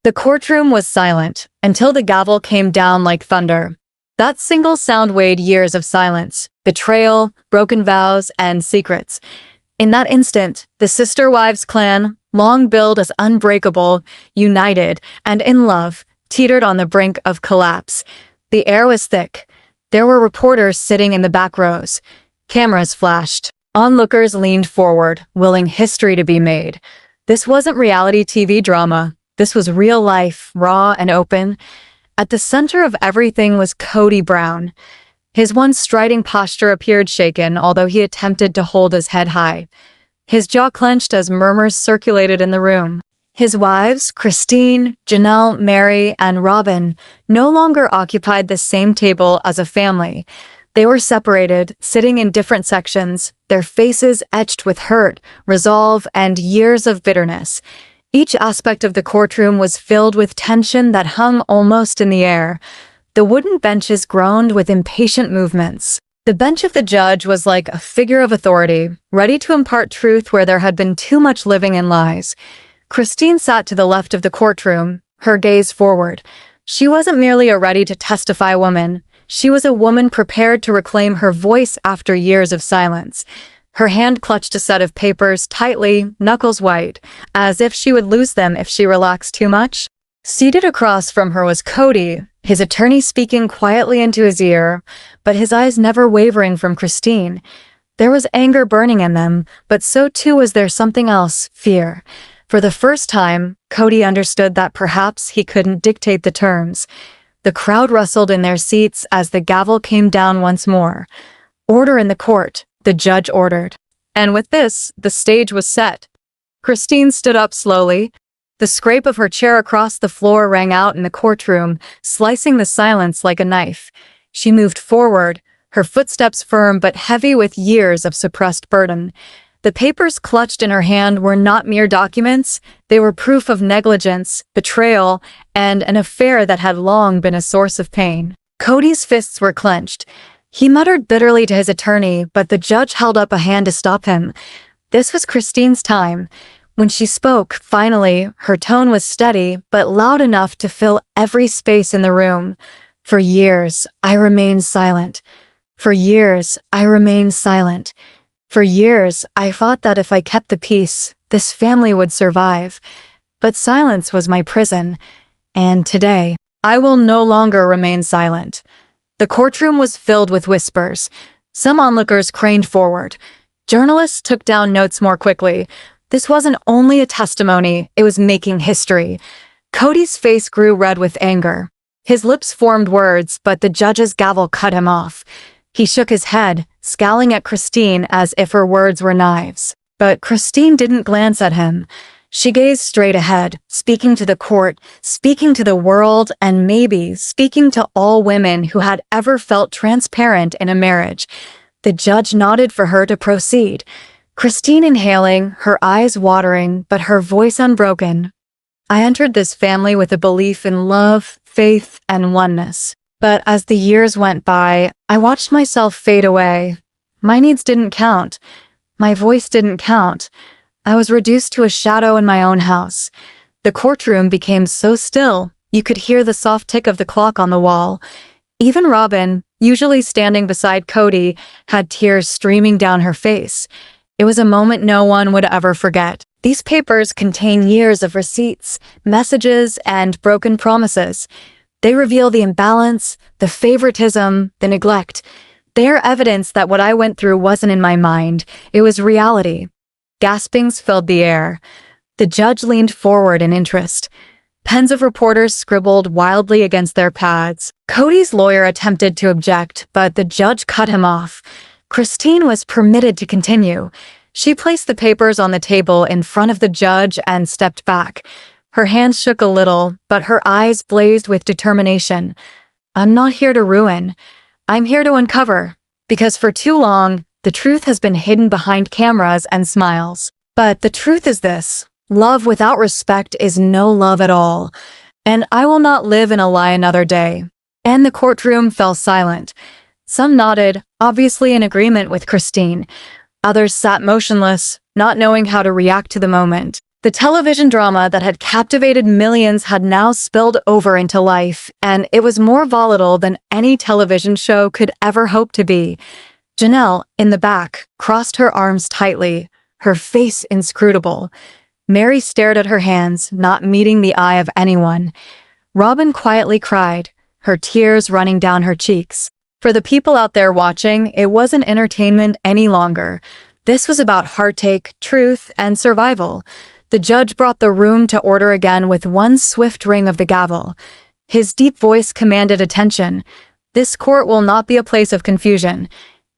The courtroom was silent until the gavel came down like thunder. That single sound weighed years of silence, betrayal, broken vows, and secrets. In that instant, the Sister Wives clan, long billed as unbreakable, united, and in love, teetered on the brink of collapse. The air was thick. There were reporters sitting in the back rows. Cameras flashed. Onlookers leaned forward, willing history to be made. This wasn't reality TV drama. This was real life, raw and open. At the center of everything was Kody Brown. His once striding posture appeared shaken, although he attempted to hold his head high. His jaw clenched as murmurs circulated in the room. His wives, Christine, Janelle, Mary, and Robin, no longer occupied the same table as a family. They were separated, sitting in different sections, their faces etched with hurt, resolve, and years of bitterness. Each aspect of the courtroom was filled with tension that hung almost in the air. The wooden benches groaned with impatient movements. The bench of the judge was like a figure of authority, ready to impart truth where there had been too much living in lies. Christine sat to the left of the courtroom, her gaze forward. She wasn't merely a ready-to-testify woman. She was a woman prepared to reclaim her voice after years of silence. Her hand clutched a set of papers tightly, knuckles white, as if she would lose them if she relaxed too much. Seated across from her was Kody, his attorney speaking quietly into his ear, but his eyes never wavering from Christine. There was anger burning in them, but so too was there something else, fear. For the first time, Kody understood that perhaps he couldn't dictate the terms. The crowd rustled in their seats as the gavel came down once more. "Order in the court," the judge ordered. And with this, the stage was set. Christine stood up slowly. The scrape of her chair across the floor rang out in the courtroom, slicing the silence like a knife. She moved forward, her footsteps firm but heavy with years of suppressed burden. The papers clutched in her hand were not mere documents. They were proof of negligence, betrayal, and an affair that had long been a source of pain. Kody's fists were clenched. He muttered bitterly to his attorney, but the judge held up a hand to stop him. This was Christine's time. When she spoke, finally, her tone was steady, but loud enough to fill every space in the room. "For years, I remained silent. For years, I remained silent. For years, I thought that if I kept the peace, this family would survive. But silence was my prison. And today, I will no longer remain silent." The courtroom was filled with whispers. Some onlookers craned forward. Journalists took down notes more quickly. This wasn't only a testimony, it was making history. Kody's face grew red with anger. His lips formed words, but the judge's gavel cut him off. He shook his head, scowling at Christine as if her words were knives. But Christine didn't glance at him. She gazed straight ahead, speaking to the court, speaking to the world, and maybe speaking to all women who had ever felt transparent in a marriage. The judge nodded for her to proceed. Christine inhaling, her eyes watering, but her voice unbroken. "I entered this family with a belief in love, faith, and oneness. But as the years went by, I watched myself fade away. My needs didn't count. My voice didn't count. I was reduced to a shadow in my own house. The courtroom became so still, you could hear the soft tick of the clock on the wall. Even Robin, usually standing beside Kody, had tears streaming down her face. It was a moment no one would ever forget. These papers contain years of receipts, messages, and broken promises. They reveal the imbalance, the favoritism, the neglect. They are evidence that what I went through wasn't in my mind, it was reality. Gaspings filled the air. The judge leaned forward in interest. Pens of reporters scribbled wildly against their pads. Kody's lawyer attempted to object, but the judge cut him off. Christine was permitted to continue. She placed the papers on the table in front of the judge and stepped back. Her hands shook a little, but her eyes blazed with determination. "I'm not here to ruin. I'm here to uncover. Because for too long, the truth has been hidden behind cameras and smiles. But the truth is this: love without respect is no love at all. And I will not live in a lie another day." And the courtroom fell silent. Some nodded, obviously in agreement with Christine. Others sat motionless, not knowing how to react to the moment. The television drama that had captivated millions had now spilled over into life, and it was more volatile than any television show could ever hope to be. Janelle, in the back, crossed her arms tightly, her face inscrutable. Mary stared at her hands, not meeting the eye of anyone. Robin quietly cried, her tears running down her cheeks. For the people out there watching, it wasn't entertainment any longer. This was about heartache, truth, and survival. The judge brought the room to order again with one swift ring of the gavel. His deep voice commanded attention. This court will not be a place of confusion.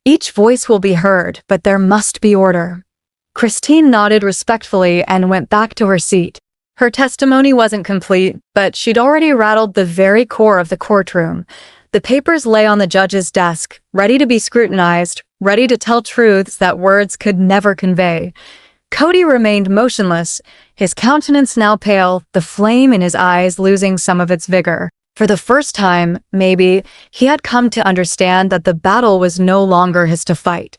Each voice will be heard, but there must be order. Christine nodded respectfully and went back to her seat. Her testimony wasn't complete, but she'd already rattled the very core of the courtroom. The papers lay on the judge's desk, ready to be scrutinized, ready to tell truths that words could never convey. Kody remained motionless, his countenance now pale, the flame in his eyes losing some of its vigor. For the first time, maybe, he had come to understand that the battle was no longer his to fight.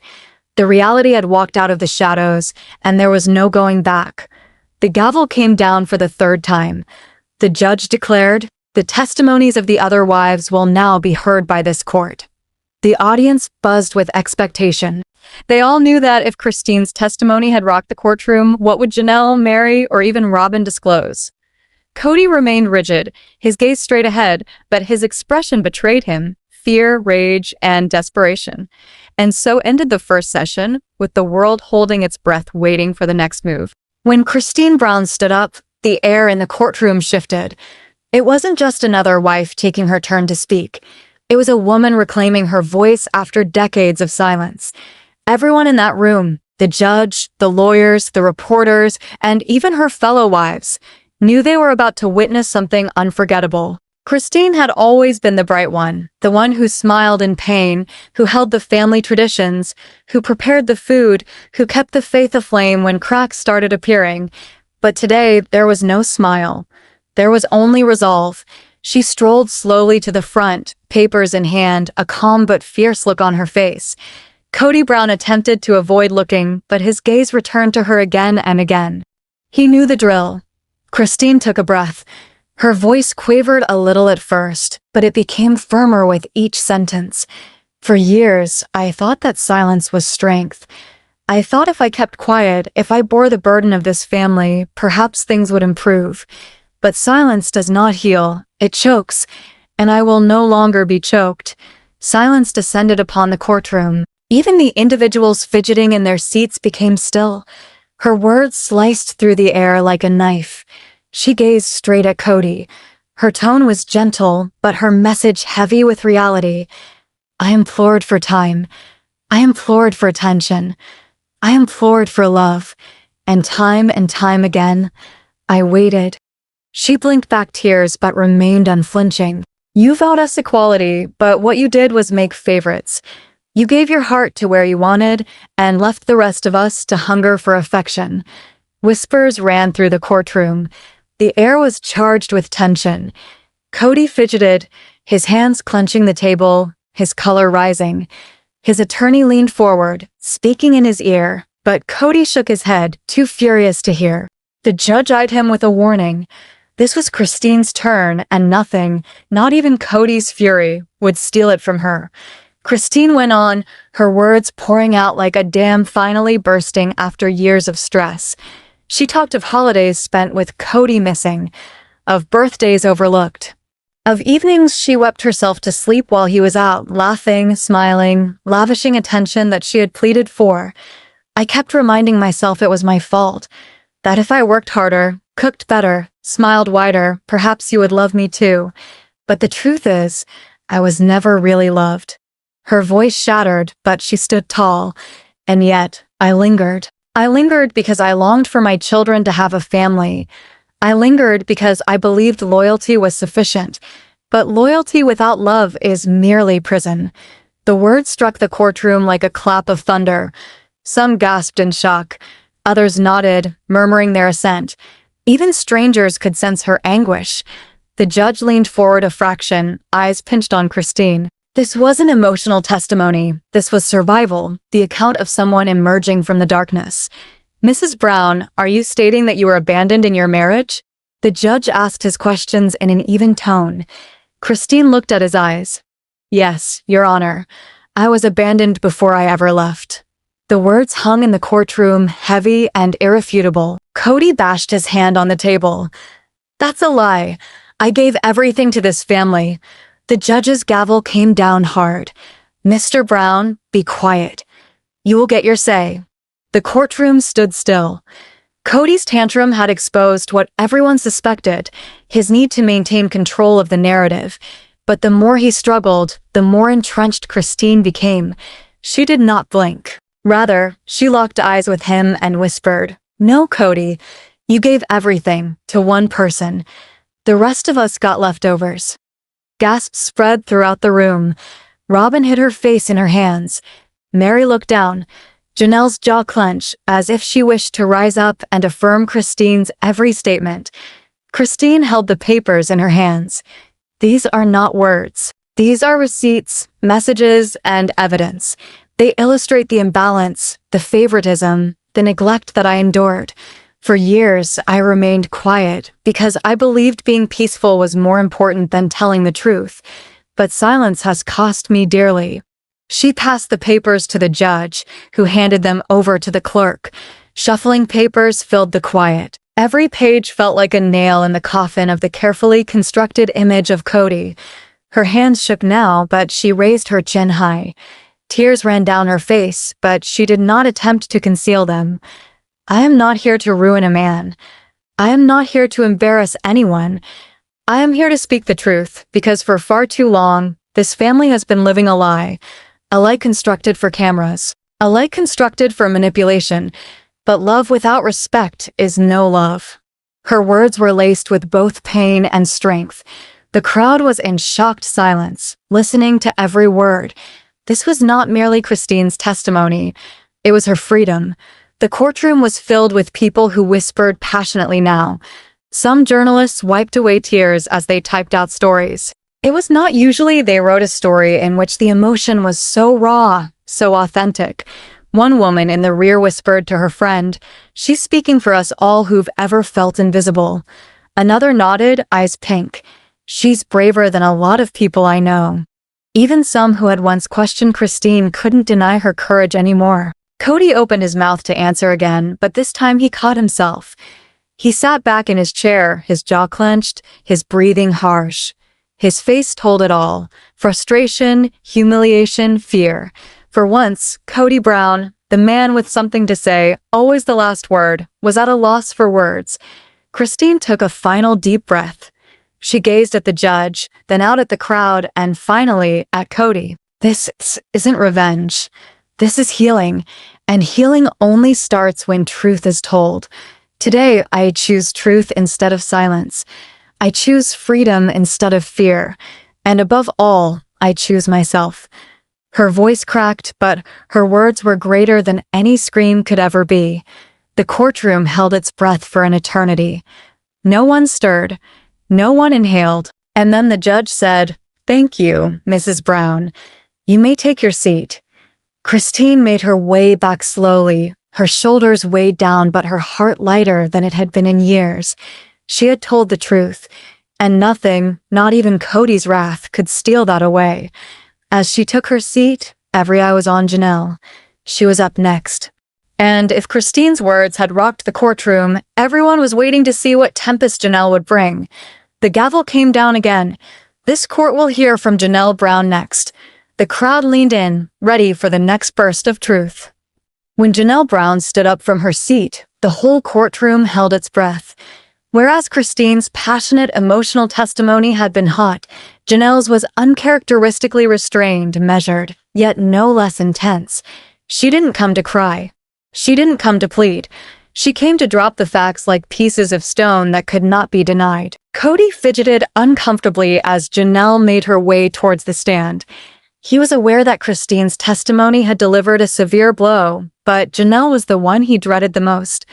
The reality had walked out of the shadows, and there was no going back. The gavel came down for the third time. The judge declared, "The testimonies of the other wives will now be heard by this court." The audience buzzed with expectation. They all knew that if Christine's testimony had rocked the courtroom, what would Janelle, Mary, or even Robin disclose? Kody remained rigid, his gaze straight ahead, but his expression betrayed him: fear, rage, and desperation. And so ended the first session, with the world holding its breath waiting for the next move. When Christine Brown stood up, the air in the courtroom shifted. It wasn't just another wife taking her turn to speak. It was a woman reclaiming her voice after decades of silence. Everyone in that room, the judge, the lawyers, the reporters, and even her fellow wives, knew they were about to witness something unforgettable. Christine had always been the bright one, the one who smiled in pain, who held the family traditions, who prepared the food, who kept the faith aflame when cracks started appearing. But today, there was no smile. There was only resolve. She strolled slowly to the front, papers in hand, a calm but fierce look on her face. Kody Brown attempted to avoid looking, but his gaze returned to her again and again. He knew the drill. Christine took a breath. Her voice quavered a little at first, but it became firmer with each sentence. For years, I thought that silence was strength. I thought if I kept quiet, if I bore the burden of this family, perhaps things would improve. But silence does not heal, it chokes, and I will no longer be choked. Silence descended upon the courtroom. Even the individuals fidgeting in their seats became still. Her words sliced through the air like a knife. She gazed straight at Kody. Her tone was gentle, but her message heavy with reality. I implored for time. I implored for attention. I implored for love. And time again, I waited. She blinked back tears but remained unflinching. You vowed us equality, but what you did was make favorites. You gave your heart to where you wanted and left the rest of us to hunger for affection. Whispers ran through the courtroom. The air was charged with tension. Kody fidgeted, his hands clenching the table, his color rising. His attorney leaned forward, speaking in his ear, but Kody shook his head, too furious to hear. The judge eyed him with a warning. This was Christine's turn, and nothing, not even Kody's fury, would steal it from her. Christine went on, her words pouring out like a dam finally bursting after years of stress. She talked of holidays spent with Kody missing, of birthdays overlooked, of evenings she wept herself to sleep while he was out, laughing, smiling, lavishing attention that she had pleaded for. I kept reminding myself it was my fault, that if I worked harder, cooked better, smiled wider, perhaps you would love me too. But the truth is, I was never really loved. Her voice shattered, but she stood tall. And yet, I lingered. I lingered because I longed for my children to have a family. I lingered because I believed loyalty was sufficient. But loyalty without love is merely prison. The words struck the courtroom like a clap of thunder. Some gasped in shock. Others nodded, murmuring their assent. Even strangers could sense her anguish. The judge leaned forward a fraction, eyes pinched on Christine. This wasn't emotional testimony. This was survival, the account of someone emerging from the darkness. Mrs. Brown, are you stating that you were abandoned in your marriage? The judge asked his questions in an even tone. Christine looked at his eyes. Yes, Your Honor. I was abandoned before I ever left. The words hung in the courtroom, heavy and irrefutable. Kody bashed his hand on the table. That's a lie. I gave everything to this family. The judge's gavel came down hard. Mr. Brown, be quiet. You will get your say. The courtroom stood still. Kody's tantrum had exposed what everyone suspected, his need to maintain control of the narrative. But the more he struggled, the more entrenched Christine became. She did not blink. Rather, she locked eyes with him and whispered, "No, Kody, you gave everything to one person. The rest of us got leftovers." Gasps spread throughout the room. Robin hid her face in her hands. Mary looked down. Janelle's jaw clenched, as if she wished to rise up and affirm Christine's every statement. Christine held the papers in her hands. These are not words. These are receipts, messages, and evidence. They illustrate the imbalance, the favoritism, the neglect that I endured. For years, I remained quiet because I believed being peaceful was more important than telling the truth. But silence has cost me dearly. She passed the papers to the judge, who handed them over to the clerk. Shuffling papers filled the quiet. Every page felt like a nail in the coffin of the carefully constructed image of Kody. Her hands shook now, but she raised her chin high. Tears ran down her face, but she did not attempt to conceal them. I am not here to ruin a man. I am not here to embarrass anyone. I am here to speak the truth, because for far too long, this family has been living a lie constructed for cameras, a lie constructed for manipulation, but love without respect is no love. Her words were laced with both pain and strength. The crowd was in shocked silence, listening to every word. This was not merely Christine's testimony. It was her freedom. The courtroom was filled with people who whispered passionately now. Some journalists wiped away tears as they typed out stories. It was not usually they wrote a story in which the emotion was so raw, so authentic. One woman in the rear whispered to her friend, "She's speaking for us all who've ever felt invisible." Another nodded, eyes pink. "She's braver than a lot of people I know." Even some who had once questioned Christine couldn't deny her courage anymore. Kody opened his mouth to answer again, but this time he caught himself. He sat back in his chair, his jaw clenched, his breathing harsh. His face told it all: frustration, humiliation, fear. For once, Kody Brown, the man with something to say, always the last word, was at a loss for words. Christine took a final deep breath. She gazed at the judge, then out at the crowd, and finally at Kody. This isn't revenge. This is healing, and healing only starts when truth is told. Today, I choose truth instead of silence. I choose freedom instead of fear. And above all, I choose myself. Her voice cracked, but her words were greater than any scream could ever be. The courtroom held its breath for an eternity. No one stirred. No one inhaled. And then the judge said, "Thank you, Mrs. Brown. You may take your seat." Christine made her way back slowly, her shoulders weighed down but her heart lighter than it had been in years. She had told the truth, and nothing, not even Kody's wrath, could steal that away. As she took her seat, every eye was on Janelle. She was up next. And if Christine's words had rocked the courtroom, everyone was waiting to see what tempest Janelle would bring. The gavel came down again. This court will hear from Janelle Brown next. The crowd leaned in, ready for the next burst of truth. When Janelle Brown stood up from her seat, the whole courtroom held its breath. Whereas Christine's passionate, emotional testimony had been hot, Janelle's was uncharacteristically restrained, measured, yet no less intense. She didn't come to cry. She didn't come to plead. She came to drop the facts like pieces of stone that could not be denied. Kody fidgeted uncomfortably as Janelle made her way towards the stand. He was aware that Christine's testimony had delivered a severe blow, but Janelle was the one he dreaded the most.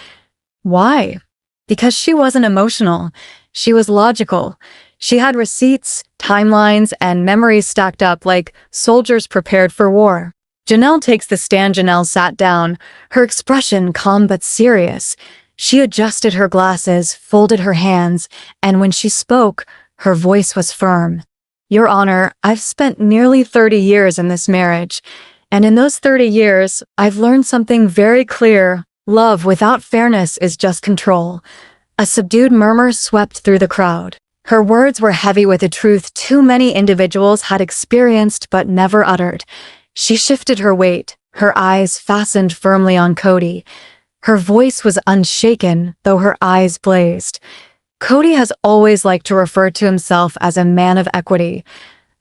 Why? Because she wasn't emotional. She was logical. She had receipts, timelines, and memories stacked up like soldiers prepared for war. Janelle takes the stand. Janelle sat down, her expression calm but serious. She adjusted her glasses, folded her hands, and when she spoke, her voice was firm. Your Honor, I've spent nearly 30 years in this marriage, and in those 30 years, I've learned something very clear. Love without fairness is just control. A subdued murmur swept through the crowd. Her words were heavy with a truth too many individuals had experienced but never uttered. She shifted her weight, her eyes fastened firmly on Kody. Her voice was unshaken, though her eyes blazed. Kody has always liked to refer to himself as a man of equity,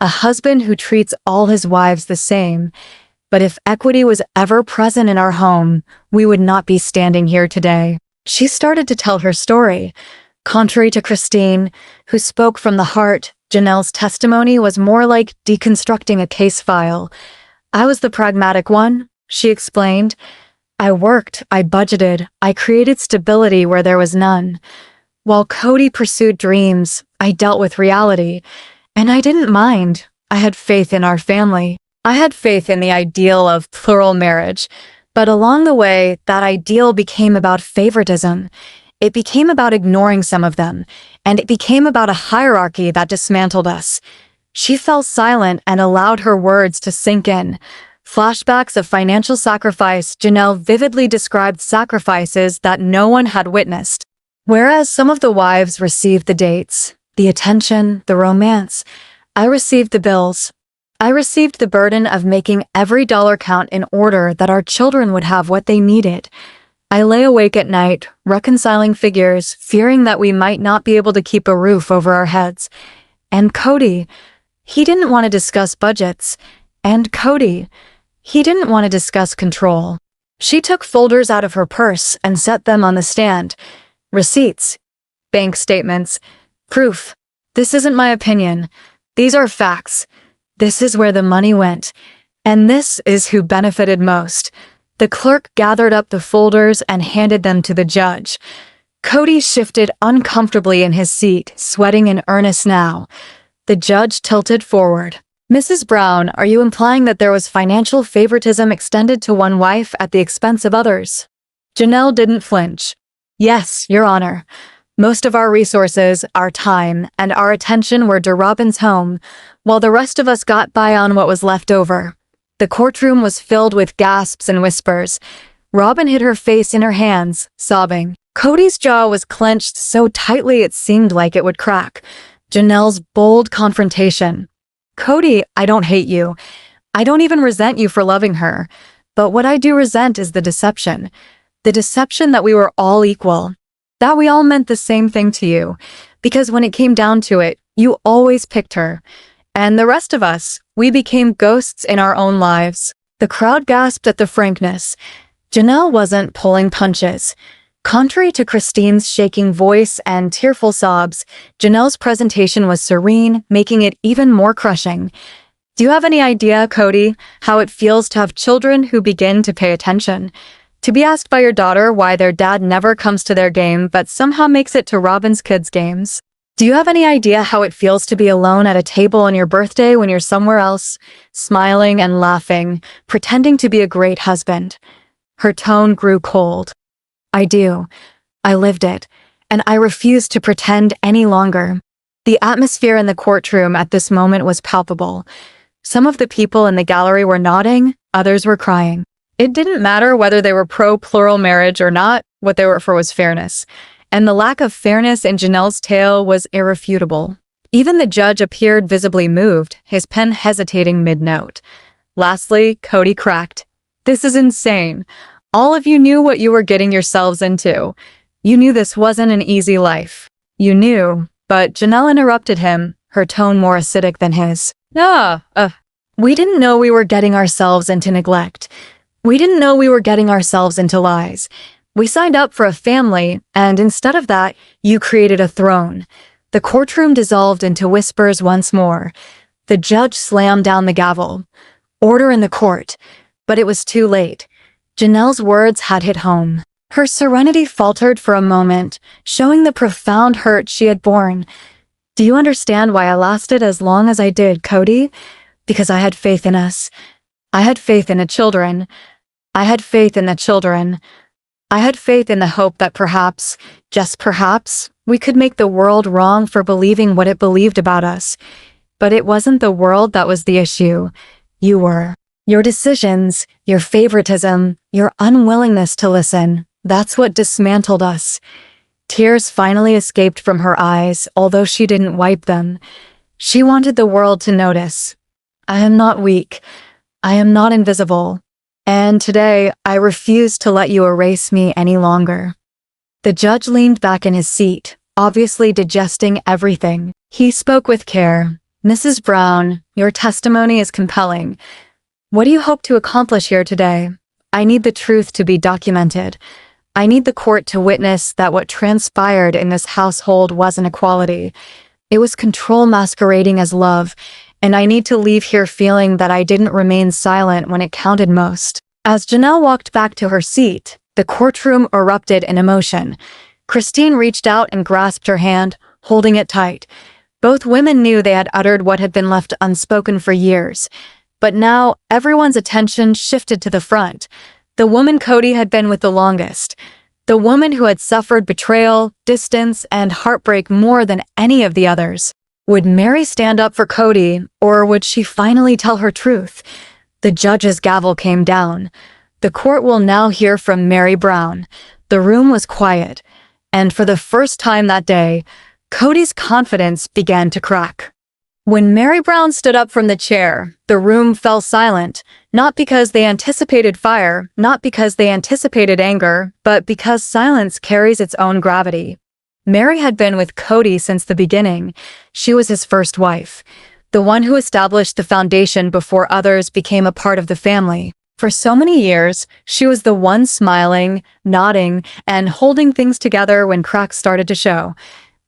a husband who treats all his wives the same. But if equity was ever present in our home, we would not be standing here today. She started to tell her story. Contrary to Christine, who spoke from the heart, Janelle's testimony was more like deconstructing a case file. I was the pragmatic one, she explained. I worked, I budgeted, I created stability where there was none. While Kody pursued dreams, I dealt with reality. And I didn't mind. I had faith in our family. I had faith in the ideal of plural marriage. But along the way, that ideal became about favoritism. It became about ignoring some of them. And it became about a hierarchy that dismantled us. She fell silent and allowed her words to sink in. Flashbacks of financial sacrifice. Janelle vividly described sacrifices that no one had witnessed. Whereas some of the wives received the dates, the attention, the romance, I received the bills. I received the burden of making every dollar count in order that our children would have what they needed. I lay awake at night, reconciling figures, fearing that we might not be able to keep a roof over our heads. And Kody, he didn't want to discuss budgets. And Kody, he didn't want to discuss control. She took folders out of her purse and set them on the stand. Receipts, bank statements, proof. This isn't my opinion. These are facts. This is where the money went. And this is who benefited most. The clerk gathered up the folders and handed them to the judge. Kody shifted uncomfortably in his seat, sweating in earnest now. The judge tilted forward. Mrs. Brown, are you implying that there was financial favoritism extended to one wife at the expense of others? Janelle didn't flinch. Yes, Your Honor. Most of our resources, our time, and our attention were to Robin's home, while the rest of us got by on what was left over. The courtroom was filled with gasps and whispers. Robin hid her face in her hands, sobbing. Kody's jaw was clenched so tightly it seemed like it would crack. Janelle's bold confrontation. Kody, I don't hate you. I don't even resent you for loving her. But what I do resent is the deception. The deception that we were all equal. That we all meant the same thing to you. Because when it came down to it, you always picked her. And the rest of us, we became ghosts in our own lives. The crowd gasped at the frankness. Janelle wasn't pulling punches. Contrary to Christine's shaking voice and tearful sobs, Janelle's presentation was serene, making it even more crushing. Do you have any idea, Kody, how it feels to have children who begin to pay attention? To be asked by your daughter why their dad never comes to their game but somehow makes it to Robin's kids' games? Do you have any idea how it feels to be alone at a table on your birthday when you're somewhere else, smiling and laughing, pretending to be a great husband? Her tone grew cold. I do. I lived it, and I refuse to pretend any longer. The atmosphere in the courtroom at this moment was palpable. Some of the people in the gallery were nodding, others were crying. It didn't matter whether they were pro-plural marriage or not, what they were for was fairness. And the lack of fairness in Janelle's tale was irrefutable. Even the judge appeared visibly moved, his pen hesitating mid-note. Lastly, Kody cracked. This is insane. All of you knew what you were getting yourselves into. You knew this wasn't an easy life. You knew, but Janelle interrupted him, her tone more acidic than his. We didn't know we were getting ourselves into neglect. We didn't know we were getting ourselves into lies. We signed up for a family, and instead of that, you created a throne. The courtroom dissolved into whispers once more. The judge slammed down the gavel. Order in the court. But it was too late. Janelle's words had hit home. Her serenity faltered for a moment, showing the profound hurt she had borne. Do you understand why I lasted as long as I did, Kody? Because I had faith in us. I had faith in the children. I had faith in the children. I had faith in the hope that perhaps, just perhaps, we could make the world wrong for believing what it believed about us. But it wasn't the world that was the issue. You were. Your decisions, your favoritism, your unwillingness to listen, that's what dismantled us. Tears finally escaped from her eyes, although she didn't wipe them. She wanted the world to notice. I am not weak. I am not invisible. And today, I refuse to let you erase me any longer. The judge leaned back in his seat, obviously digesting everything. He spoke with care. Mrs. Brown, your testimony is compelling. What do you hope to accomplish here today? I need the truth to be documented. I need the court to witness that what transpired in this household wasn't equality. It was control masquerading as love, and I need to leave here feeling that I didn't remain silent when it counted most. As Janelle walked back to her seat, the courtroom erupted in emotion. Christine reached out and grasped her hand, holding it tight. Both women knew they had uttered what had been left unspoken for years. But now, everyone's attention shifted to the front. The woman Kody had been with the longest. The woman who had suffered betrayal, distance, and heartbreak more than any of the others. Would Mary stand up for Kody, or would she finally tell her truth? The judge's gavel came down. The court will now hear from Mary Brown. The room was quiet, and for the first time that day, Kody's confidence began to crack. When Mary Brown stood up from the chair, the room fell silent, not because they anticipated fire, not because they anticipated anger, but because silence carries its own gravity. Mary had been with Kody since the beginning. She was his first wife, the one who established the foundation before others became a part of the family. For so many years, she was the one smiling, nodding, and holding things together when cracks started to show.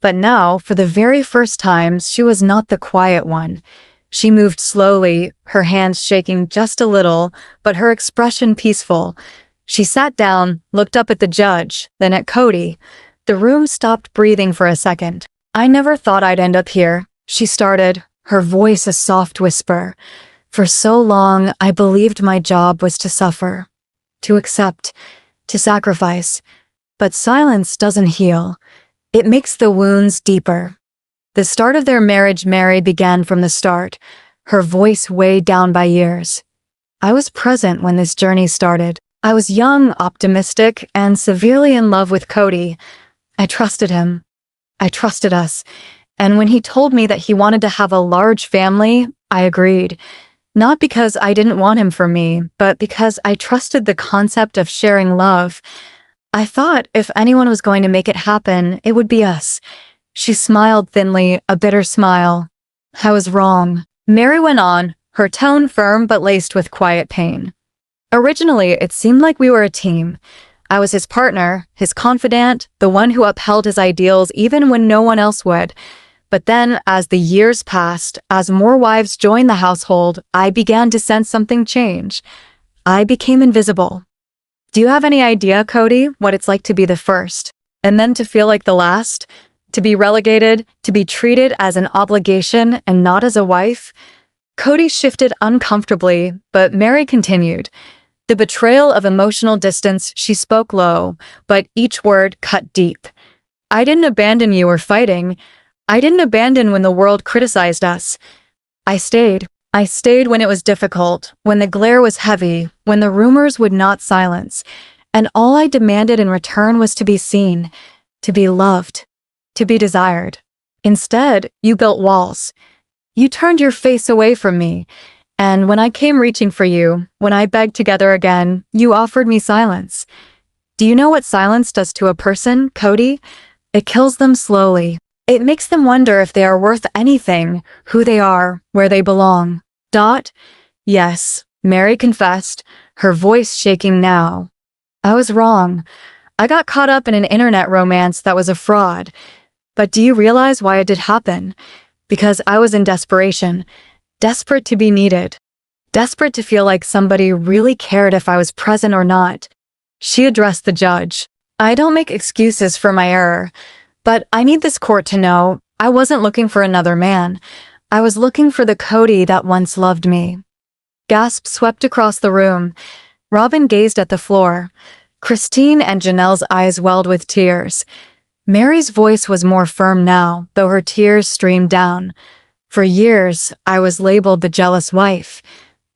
But now, for the very first time, she was not the quiet one. She moved slowly, her hands shaking just a little, but her expression peaceful. She sat down, looked up at the judge, then at Kody. The room stopped breathing for a second. I never thought I'd end up here, she started, her voice a soft whisper. For so long, I believed my job was to suffer, to accept, to sacrifice. But silence doesn't heal. It makes the wounds deeper. The start of their marriage, Mary began from the start, her voice weighed down by years. I was present when this journey started. I was young, optimistic, and severely in love with Kody. I trusted him. I trusted us. And when he told me that he wanted to have a large family, I agreed. Not because I didn't want him for me, but because I trusted the concept of sharing love. I thought if anyone was going to make it happen, it would be us. She smiled thinly, a bitter smile. I was wrong. Mary went on, her tone firm but laced with quiet pain. Originally, it seemed like we were a team. I was his partner, his confidant, the one who upheld his ideals even when no one else would. But then, as the years passed, as more wives joined the household, I began to sense something change. I became invisible. Do you have any idea, Kody, what it's like to be the first, and then to feel like the last? To be relegated, to be treated as an obligation and not as a wife? Kody shifted uncomfortably, but Mary continued. The betrayal of emotional distance, she spoke low, but each word cut deep. I didn't abandon you or fighting. I didn't abandon when the world criticized us. I stayed. I stayed when it was difficult, when the glare was heavy, when the rumors would not silence, and all I demanded in return was to be seen, to be loved, to be desired. Instead, you built walls. You turned your face away from me, and when I came reaching for you, when I begged together again, you offered me silence. Do you know what silence does to a person, Kody? It kills them slowly. It makes them wonder if they are worth anything, who they are, where they belong. Yes, Mary confessed, her voice shaking now. I was wrong. I got caught up in an internet romance that was a fraud. But do you realize why it did happen? Because I was in desperation, desperate to be needed, desperate to feel like somebody really cared if I was present or not. She addressed the judge. I don't make excuses for my error. But I need this court to know I wasn't looking for another man. I was looking for the Kody that once loved me. Gasps swept across the room. Robin gazed at the floor. Christine and Janelle's eyes welled with tears. Mary's voice was more firm now, though her tears streamed down. For years, I was labeled the jealous wife.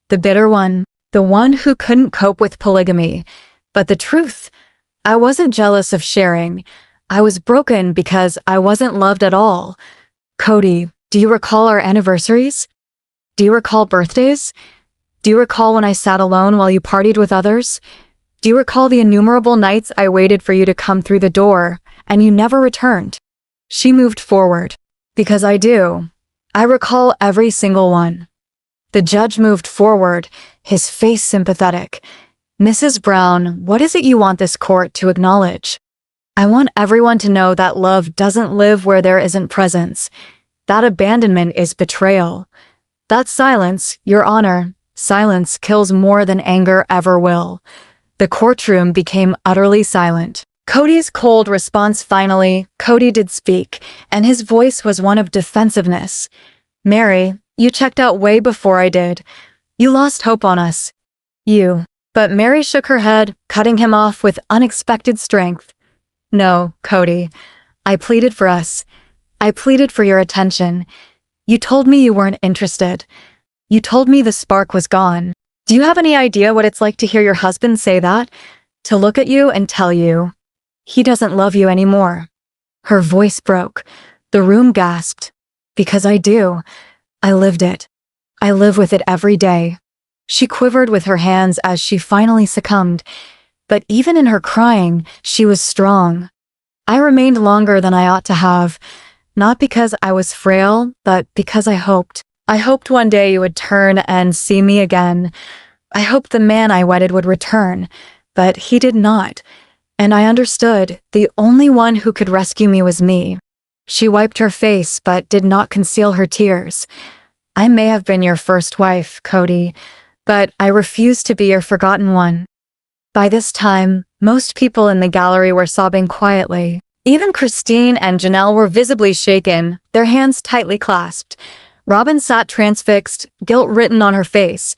The bitter one. The one who couldn't cope with polygamy. But the truth, I wasn't jealous of sharing. I was broken because I wasn't loved at all. Kody, do you recall our anniversaries? Do you recall birthdays? Do you recall when I sat alone while you partied with others? Do you recall the innumerable nights I waited for you to come through the door, and you never returned? She moved forward. Because I do. I recall every single one. The judge moved forward, his face sympathetic. Mrs. Brown, what is it you want this court to acknowledge? I want everyone to know that love doesn't live where there isn't presence. That abandonment is betrayal. That silence, Your Honor, silence kills more than anger ever will. The courtroom became utterly silent. Kody's cold response finally, Kody did speak, and his voice was one of defensiveness. Mary, you checked out way before I did. You lost hope on us. But Mary shook her head, cutting him off with unexpected strength. No, Kody. I pleaded for us. I pleaded for your attention. You told me you weren't interested. You told me the spark was gone. Do you have any idea what it's like to hear your husband say that? To look at you and tell you, he doesn't love you anymore. Her voice broke. The room gasped. Because I do. I lived it. I live with it every day. She quivered with her hands as she finally succumbed. But even in her crying, she was strong. I remained longer than I ought to have. Not because I was frail, but because I hoped. I hoped one day you would turn and see me again. I hoped the man I wedded would return, but he did not. And I understood the only one who could rescue me was me. She wiped her face, but did not conceal her tears. I may have been your first wife, Kody, but I refuse to be your forgotten one. By this time, most people in the gallery were sobbing quietly. Even Christine and Janelle were visibly shaken, their hands tightly clasped. Robin sat transfixed, guilt written on her face.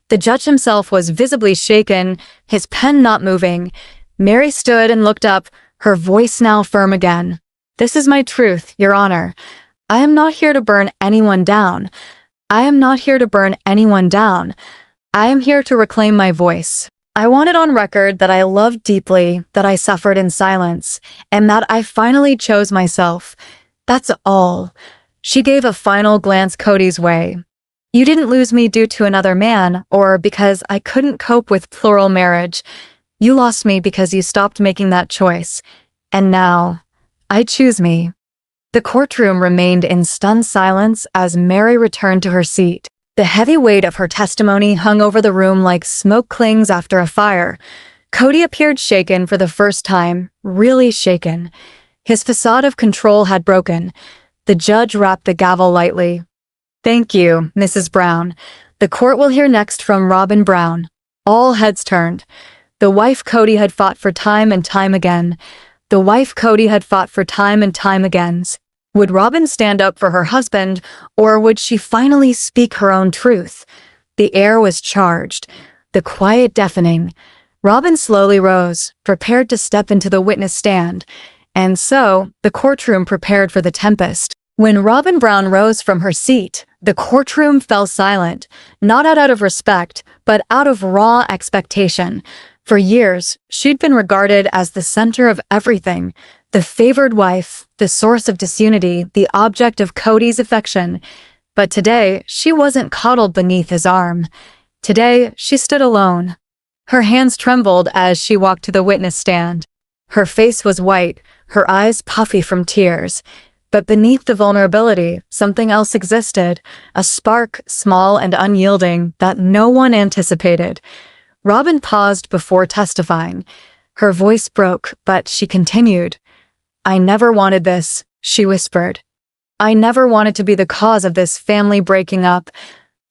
The judge himself was visibly shaken, his pen not moving. Mary stood and looked up, her voice now firm again. This is my truth, Your Honor. I am not here to burn anyone down. I am not here to burn anyone down. I am here to reclaim my voice. I want it on record that I loved deeply, that I suffered in silence, and that I finally chose myself. That's all. She gave a final glance Kody's way. You didn't lose me due to another man, or because I couldn't cope with plural marriage. You lost me because you stopped making that choice. And now, I choose me. The courtroom remained in stunned silence as Mary returned to her seat. The heavy weight of her testimony hung over the room like smoke clings after a fire. Kody appeared shaken for the first time, really shaken. His facade of control had broken. The judge rapped the gavel lightly. Thank you, Mrs. Brown. The court will hear next from Robin Brown. All heads turned. The wife Kody had fought for time and time again. The wife Kody had fought for time and time again. Would Robin stand up for her husband, or would she finally speak her own truth? The air was charged, the quiet deafening. Robin slowly rose, prepared to step into the witness stand, and so the courtroom prepared for the tempest. When Robin Brown rose from her seat, the courtroom fell silent, not out of respect, but out of raw expectation. For years, she'd been regarded as the center of everything, the favored wife, the source of disunity, the object of Kody's affection. But today, she wasn't coddled beneath his arm. Today, she stood alone. Her hands trembled as she walked to the witness stand. Her face was white, her eyes puffy from tears. But beneath the vulnerability, something else existed, a spark, small and unyielding, that no one anticipated. Robin paused before testifying. Her voice broke, but she continued. I never wanted this, she whispered. I never wanted to be the cause of this family breaking up.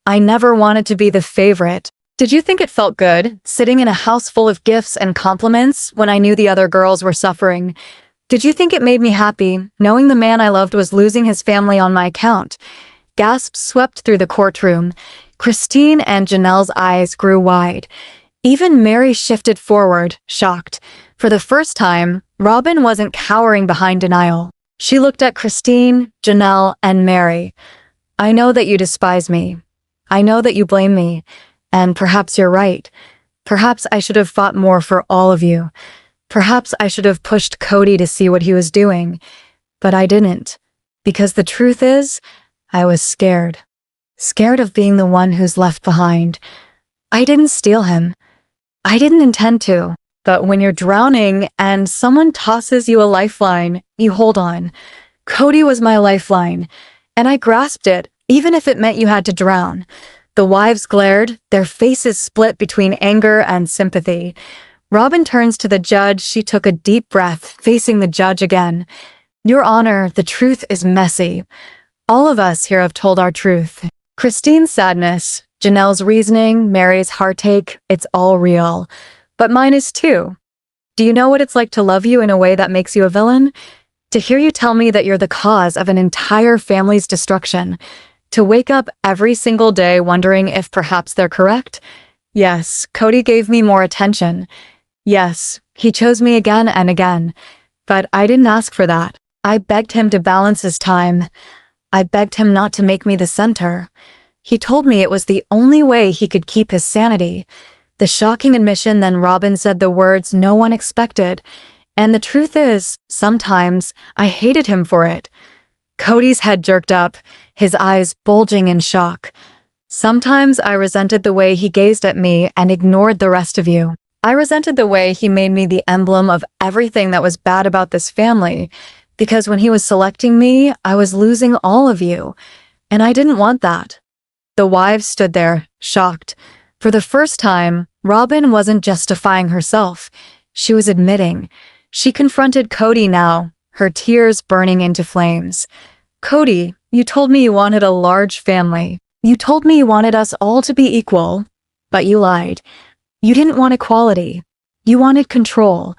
I never wanted to be the favorite. Did you think it felt good, sitting in a house full of gifts and compliments when I knew the other girls were suffering? Did you think it made me happy, knowing the man I loved was losing his family on my account? Gasps swept through the courtroom. Christine and Janelle's eyes grew wide. Even Mary shifted forward, shocked. For the first time, Robin wasn't cowering behind denial. She looked at Christine, Janelle, and Mary. I know that you despise me. I know that you blame me. And perhaps you're right. Perhaps I should have fought more for all of you. Perhaps I should have pushed Kody to see what he was doing. But I didn't. Because the truth is, I was scared. Scared of being the one who's left behind. I didn't steal him. I didn't intend to. But when you're drowning and someone tosses you a lifeline, you hold on. Kody was my lifeline, and I grasped it, even if it meant you had to drown. The wives glared, their faces split between anger and sympathy. Robin turns to the judge. She took a deep breath, facing the judge again. Your Honor, the truth is messy. All of us here have told our truth. Christine's sadness, Janelle's reasoning, Mary's heartache, it's all real. But mine is too. Do you know what it's like to love you in a way that makes you a villain? To hear you tell me that you're the cause of an entire family's destruction? To wake up every single day wondering if perhaps they're correct? Yes, Kody gave me more attention. Yes, he chose me again and again. But I didn't ask for that. I begged him to balance his time. I begged him not to make me the center. He told me it was the only way he could keep his sanity. The shocking admission, then Robin said the words no one expected. And the truth is, sometimes I hated him for it. Kody's head jerked up, his eyes bulging in shock. Sometimes I resented the way he gazed at me and ignored the rest of you. I resented the way he made me the emblem of everything that was bad about this family, because when he was selecting me, I was losing all of you. And I didn't want that. The wives stood there, shocked. For the first time, Robin wasn't justifying herself. She was admitting. She confronted Kody now, her tears burning into flames. Kody, you told me you wanted a large family. You told me you wanted us all to be equal. But you lied. You didn't want equality. You wanted control.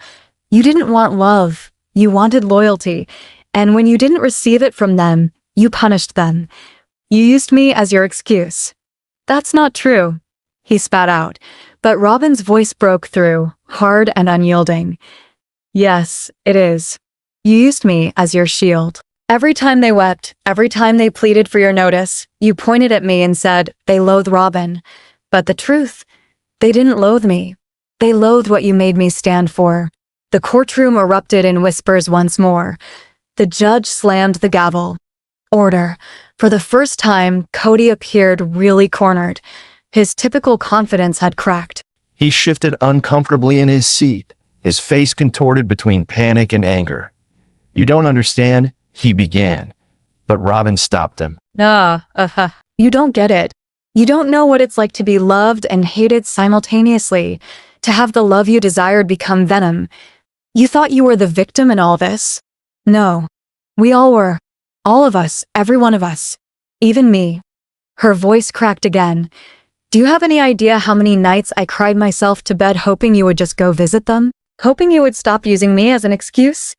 You didn't want love. You wanted loyalty. And when you didn't receive it from them, you punished them. You used me as your excuse. That's not true. He spat out, but Robin's voice broke through, hard and unyielding. Yes, it is. You used me as your shield. Every time they wept, every time they pleaded for your notice, you pointed at me and said, they loathe Robin. But the truth, they didn't loathe me. They loathed what you made me stand for. The courtroom erupted in whispers once more. The judge slammed the gavel. Order. For the first time, Kody appeared really cornered. His typical confidence had cracked. He shifted uncomfortably in his seat, his face contorted between panic and anger. You don't understand, he began, but Robin stopped him. You don't get it. You don't know what it's like to be loved and hated simultaneously, to have the love you desired become venom. You thought you were the victim in all this? No. We all were. All of us, every one of us. Even me. Her voice cracked again. Do you have any idea how many nights I cried myself to bed hoping you would just go visit them? Hoping you would stop using me as an excuse?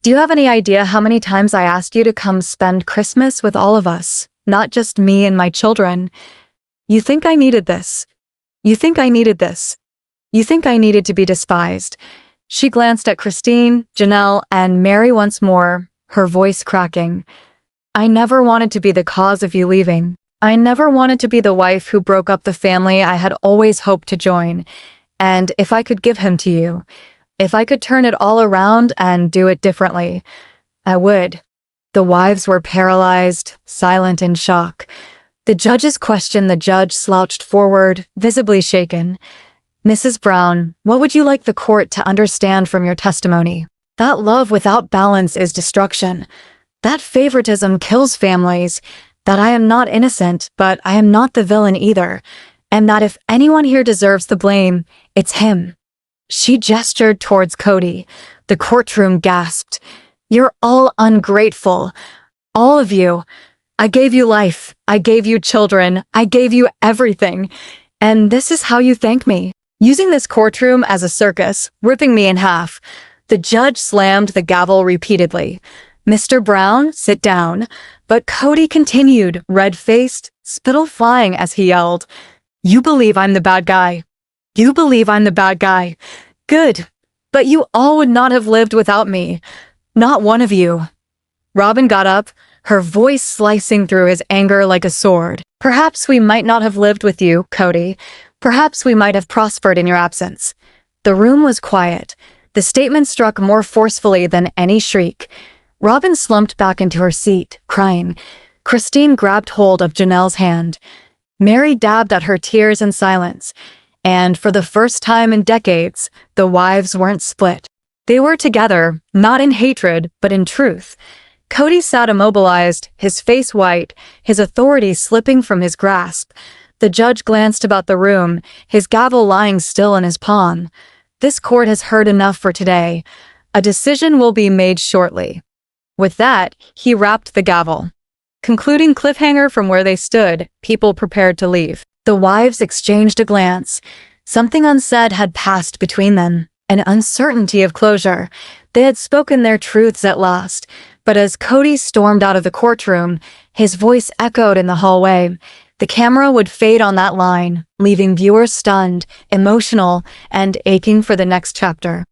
Do you have any idea how many times I asked you to come spend Christmas with all of us, not just me and my children? You think I needed this. You think I needed this. You think I needed to be despised. She glanced at Christine, Janelle, and Mary once more, her voice cracking. I never wanted to be the cause of you leaving. I never wanted to be the wife who broke up the family I had always hoped to join. And if I could give him to you, if I could turn it all around and do it differently, I would. The wives were paralyzed, silent in shock. The judge's question, the judge slouched forward, visibly shaken. Mrs. Brown, what would you like the court to understand from your testimony? That love without balance is destruction. That favoritism kills families. That I am not innocent, but I am not the villain either. And that if anyone here deserves the blame, it's him. She gestured towards Kody. The courtroom gasped. You're all ungrateful. All of you. I gave you life. I gave you children. I gave you everything. And this is how you thank me. Using this courtroom as a circus, ripping me in half. The judge slammed the gavel repeatedly. Mr. Brown, sit down. But Kody continued, red-faced, spittle flying as he yelled, "You believe I'm the bad guy. You believe I'm the bad guy. Good. But you all would not have lived without me. Not one of you." Robin got up, her voice slicing through his anger like a sword. "Perhaps we might not have lived with you, Kody. Perhaps we might have prospered in your absence." The room was quiet. The statement struck more forcefully than any shriek. Robin slumped back into her seat, crying. Christine grabbed hold of Janelle's hand. Mary dabbed at her tears in silence. And for the first time in decades, the wives weren't split. They were together, not in hatred, but in truth. Kody sat immobilized, his face white, his authority slipping from his grasp. The judge glanced about the room, his gavel lying still in his palm. This court has heard enough for today. A decision will be made shortly. With that, he rapped the gavel. Concluding cliffhanger from where they stood, people prepared to leave. The wives exchanged a glance. Something unsaid had passed between them, an uncertainty of closure. They had spoken their truths at last, but as Kody stormed out of the courtroom, his voice echoed in the hallway. The camera would fade on that line, leaving viewers stunned, emotional, and aching for the next chapter.